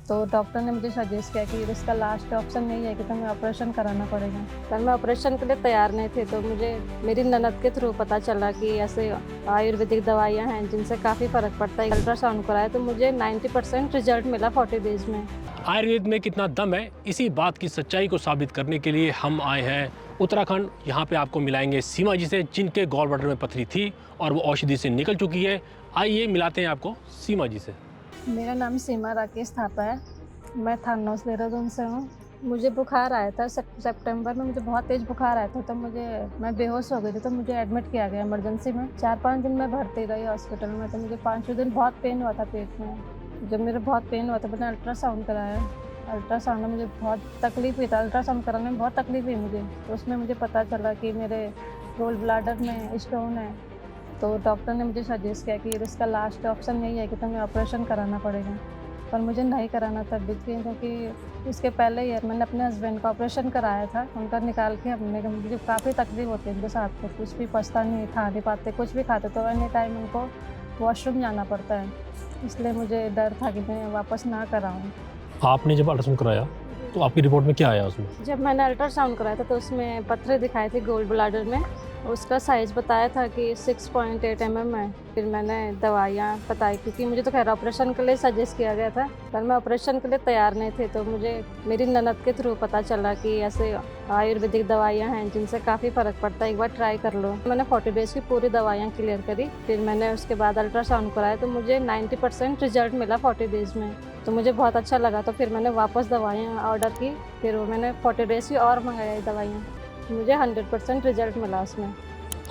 तो डॉक्टर ने मुझे सजेस्ट किया कि इसका लास्ट ऑप्शन नहीं है कि तुम्हें ऑपरेशन कराना पड़ेगा। पर मैं ऑपरेशन के लिए तैयार नहीं थी, तो मुझे मेरी ननद के थ्रू पता चला कि ऐसे आयुर्वेदिक दवाइयाँ हैं जिनसे काफ़ी फ़र्क पड़ता है। अल्ट्रासाउंड कराया तो मुझे 90% रिजल्ट मिला 40 डेज़ में। आयुर्वेद में कितना दम है, इसी बात की सच्चाई को साबित करने के लिए हम आए हैं उत्तराखंड। यहाँ पे आपको मिलाएंगे सीमा जी से, जिनके गॉल ब्लैडर में पथरी थी और वो औषधि से निकल चुकी है। आइए मिलाते हैं आपको सीमा जी से। मेरा नाम सीमा राकेश थापा है। मैं थानों से देहरादून से हूँ। मुझे बुखार आया था सितंबर में, मुझे बहुत तेज़ बुखार आया था, तो मैं बेहोश हो गई थी, तो मुझे एडमिट किया गया इमरजेंसी में। 4-5 दिन मैं भर्ती रही हॉस्पिटल में। तो मुझे 5वें दिन बहुत पेन हुआ था पेट में। जब मेरे बहुत पेन हुआ था, मैंने अल्ट्रासाउंड कराया। अल्ट्रासाउंड में मुझे बहुत तकलीफ हुई था, अल्ट्रासाउंड कराने में बहुत तकलीफ हुई मुझे। तो उसमें मुझे पता चला कि मेरे गोल ब्लैडर में स्टोन है। तो डॉक्टर ने मुझे सजेस्ट किया कि इसका लास्ट ऑप्शन यही है कि तुम्हें ऑपरेशन कराना पड़ेगा। पर मुझे नहीं कराना था क्योंकि इसके पहले ही मैंने अपने हस्बैंड का ऑपरेशन कराया था। उनका निकाल के मुझे काफ़ी तकलीफ होती है उनके साथ, तो कुछ भी पछता नहीं, खा नहीं पाते, कुछ भी खाते तो एनी टाइम उनको वॉशरूम जाना पड़ता है। इसलिए मुझे डर था कि मैं वापस ना कराऊँ। आपने जब अल्ट्रासाउंड कराया तो आपकी रिपोर्ट में क्या आया उसमें? जब मैंने अल्ट्रासाउंड कराया था तो उसमें पत्थरें दिखाई थी गोल ब्लैडर में। उसका साइज़ बताया था कि 6.8 mm है। फिर मैंने दवाइयाँ बताई, क्योंकि मुझे तो खैर ऑपरेशन के लिए सजेस्ट किया गया था, पर मैं ऑपरेशन के लिए तैयार नहीं थी। तो मुझे मेरी ननद के थ्रू पता चला कि ऐसे आयुर्वेदिक दवाइयाँ हैं जिनसे काफ़ी फ़र्क पड़ता है, एक बार ट्राई कर लो। मैंने 40 डेज़ की पूरी दवाइयाँ क्लियर करी। फिर मैंने उसके बाद अल्ट्रासाउंड कराया तो मुझे 90% रिजल्ट मिला 40 डेज़ में। तो मुझे बहुत अच्छा लगा, तो फिर मैंने वापस दवाइयाँ ऑर्डर की। फिर वो मैंने 40 डेज़ की और मंगाई दवाइयाँ। मुझे 100% रिजल्ट मिला उसमें।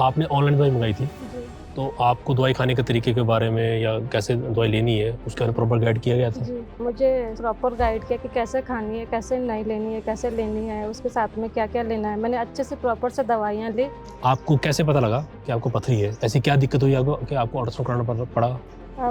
आपने ऑनलाइन दवाई मंगाई थी, जी तो आपको दवाई खाने के तरीके के बारे में या कैसे दवाई लेनी है उसके बारे में प्रॉपर गाइड किया गया था? जी, मुझे प्रॉपर गाइड किया कि कैसे खानी है, कैसे नहीं लेनी है, कैसे लेनी है, उसके साथ में क्या क्या लेना है। मैंने अच्छे से प्रॉपर से दवाइयाँ ली। आपको कैसे पता लगा कि आपको पथरी है? ऐसी क्या दिक्कत हुई आपको कि आपको अल्ट्रासाउंड कराना पड़ा?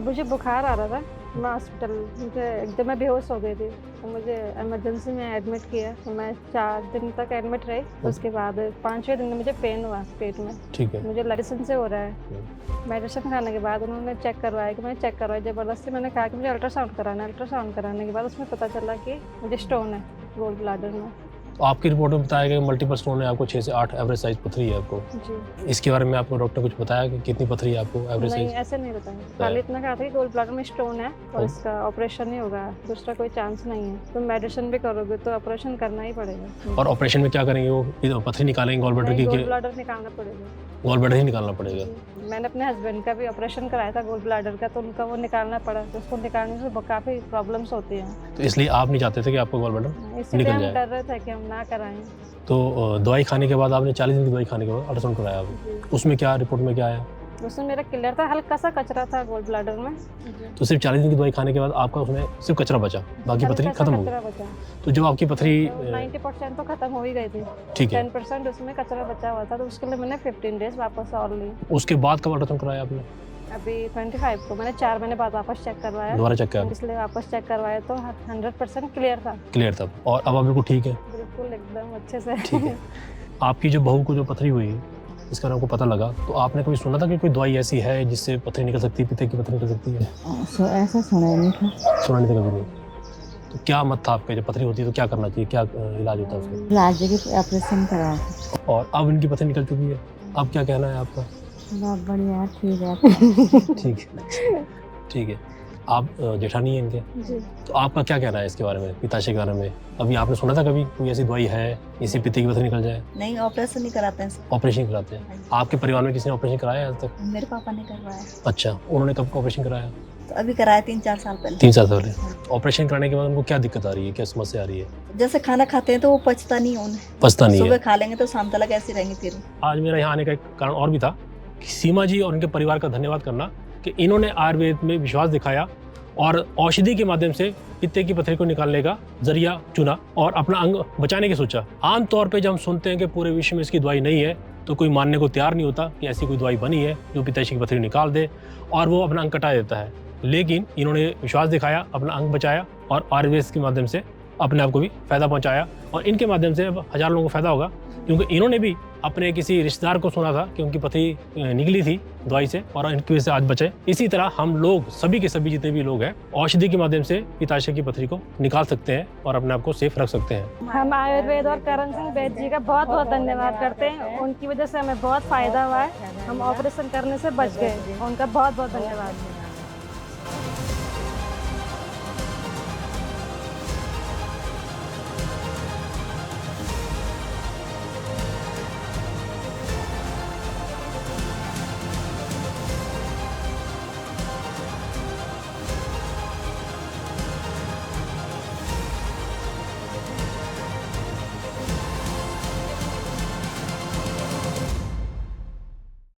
मुझे बुखार आ रहा था। मैं हॉस्पिटल मुझे एकदम मैं बेहोश हो गई थी, तो मुझे इमरजेंसी में एडमिट किया। तो मैं 4 दिन तक एडमिट रही। उसके बाद 5वें दिन में मुझे पेन हुआ पेट में। ठीक है। मुझे मेडिसिन से हो रहा है। मेडिसिन खाने के बाद उन्होंने चेक करवाया कि मैंने चेक करवाया ज़बरदस्ती। मैंने कहा कि मुझे अल्ट्रासाउंड कराना है। अल्ट्रासाउंड कराने के बाद उसमें पता चला कि मुझे स्टोन है गोल ब्लैडर में। तो आपकी रिपोर्ट में बताया गया मल्टीपल स्टोन है, आपको 6 से 8 एवरेज साइज पथरी है आपको। जी। इसके बारे में आपको डॉक्टर ने कुछ बताया कि कितनी पथरी है आपको एवरेज नहीं, साइज? ऐसे नहीं बताया। खाली इतना कहा था कि गोल ब्लैडर में स्टोन है और इसका ऑपरेशन ही होगा, दूसरा कोई चांस नहीं है। तुम मेडिसिन भी करोगे तो ऑपरेशन करना ही पड़ेगा। और ऑपरेशन में क्या करेंगे वो? पथरी निकालेंगे गॉल ब्लैडर की? गोल ब्लैडर निकालना पड़ेगा। गॉल ब्लैडर ही निकालना पड़ेगा? मैंने अपने हस्बैंड का भी ऑपरेशन कराया था गोल ब्लैडर का, तो उनका वो निकालना पड़ा। तो उसको निकालने से काफ़ी प्रॉब्लम्स होती हैं। तो इसलिए आप नहीं चाहते थे कि आपका गॉल ब्लैडर इसलिए निकल हम जाए? डर रहे थे कि हम ना कराएं। तो दवाई खाने के बाद आपने 40 दिन की दवाई खाने के बाद अल्ट्रासाउंड कराया आपने, उसमें क्या रिपोर्ट में क्या आया? उसमें मेरा क्लियर था, हल्का सा कचरा था गोल ब्लैडर में। तो सिर्फ 40 दिन की दवाई खाने के बाद आपका उसमें सिर्फ कचरा बचा, बाकी पथरी खत्म हो गई? तो जब आपकी पथरी 90% तो खत्म हो ही गई थी। ठीक है, 10% उसमें कचरा बचा हुआ था, तो उसके लिए मैंने 15 डेज वापस और ली। उसके बाद कब अल्ट्रासाउंड कराया आपने? अभी 25 को मैंने 4 महीने बाद वापस चेक करवाया। दोबारा चेक किया? इसलिए वापस चेक करवाया तो 100% क्लियर था। क्लियर था और अब आप बिल्कुल ठीक है? बिल्कुल एकदम अच्छे से। ठीक है। आपकी जो बहू को जो पथरी हुई, इसका आपको पता लगा, तो आपने कभी सुना था कि कोई दवाई ऐसी है जिससे पथरी निकल सकती है, पित्ते की पथरी निकल सकती है? ऐसा सुना नहीं था। सुना नहीं था कभी नहीं? तो क्या मत था आपका, जब पथरी होती है तो क्या करना चाहिए, क्या इलाज होता है उसका? इलाज के ऑपरेशन करा। और अब इनकी पथरी निकल चुकी है, अब क्या कहना है आपका? बहुत बढ़िया, ठीक है। ठीक है, ठीक है। आप जेठानी हैं इनके, जी। तो आपका क्या कहना है इसके बारे में, पिताश्री के बारे में? अभी आपने सुना था कभी कोई ऐसी दवाई है इससे पित्ते की पथरी निकल जाए? नहीं, ऑपरेशन नहीं कराते हैं। ऑपरेशन कराते हैं? आपके परिवार में किसी ने ऑपरेशन कराया है आज तक? मेरे पापा ने करवाया। अच्छा, उन्होंने कब ऑपरेशन कराया? तो अभी कराया 3-4 साल पहले। 3 साल पहले। ऑपरेशन कराने के बाद उनको क्या दिक्कत आ रही है, क्या समस्या आ रही है? जैसे खाना खाते हैं तो वो पचता नहीं है उन्हें। पचता नहीं सुबह है। खा लेंगे तो शाम तक ऐसे रहेंगे फिर। आज मेरा यहाँ आने का एक कारण और भी था कि सीमा जी और उनके परिवार का धन्यवाद करना कि इन्होंने आयुर्वेद में विश्वास दिखाया और औषधि के माध्यम से पित्ते की पथरी को निकालने का जरिया चुना और अपना अंग बचाने की सोचा। आमतौर पे जब हम सुनते हैं कि पूरे विश्व में इसकी दवाई नहीं है, तो कोई मानने को तैयार नहीं होता कि ऐसी कोई दवाई बनी है जो पित्ताशय की पथरी निकाल दे और वो अपना अंग कटा देता है। लेकिन इन्होंने विश्वास दिखाया, अपना अंग बचाया और आयुर्वेद के माध्यम से अपने आप को भी फ़ायदा पहुंचाया और इनके माध्यम से अब हज़ारों लोगों को फ़ायदा होगा, क्योंकि इन्होंने भी अपने किसी रिश्तेदार को सुना था कि उनकी पथरी निकली थी दवाई से और इनकी वजह से आज बचे। इसी तरह हम लोग सभी के सभी जितने भी लोग हैं औषधि के माध्यम से पित्ताशय की पथरी को निकाल सकते हैं और अपने आप को सेफ रख सकते हैं। हम आयुर्वेद और करण सिंह वैद्य जी का बहुत बहुत धन्यवाद करते हैं। उनकी वजह से हमें बहुत फ़ायदा हुआ है, हम ऑपरेशन करने से बच गए। उनका बहुत बहुत धन्यवाद।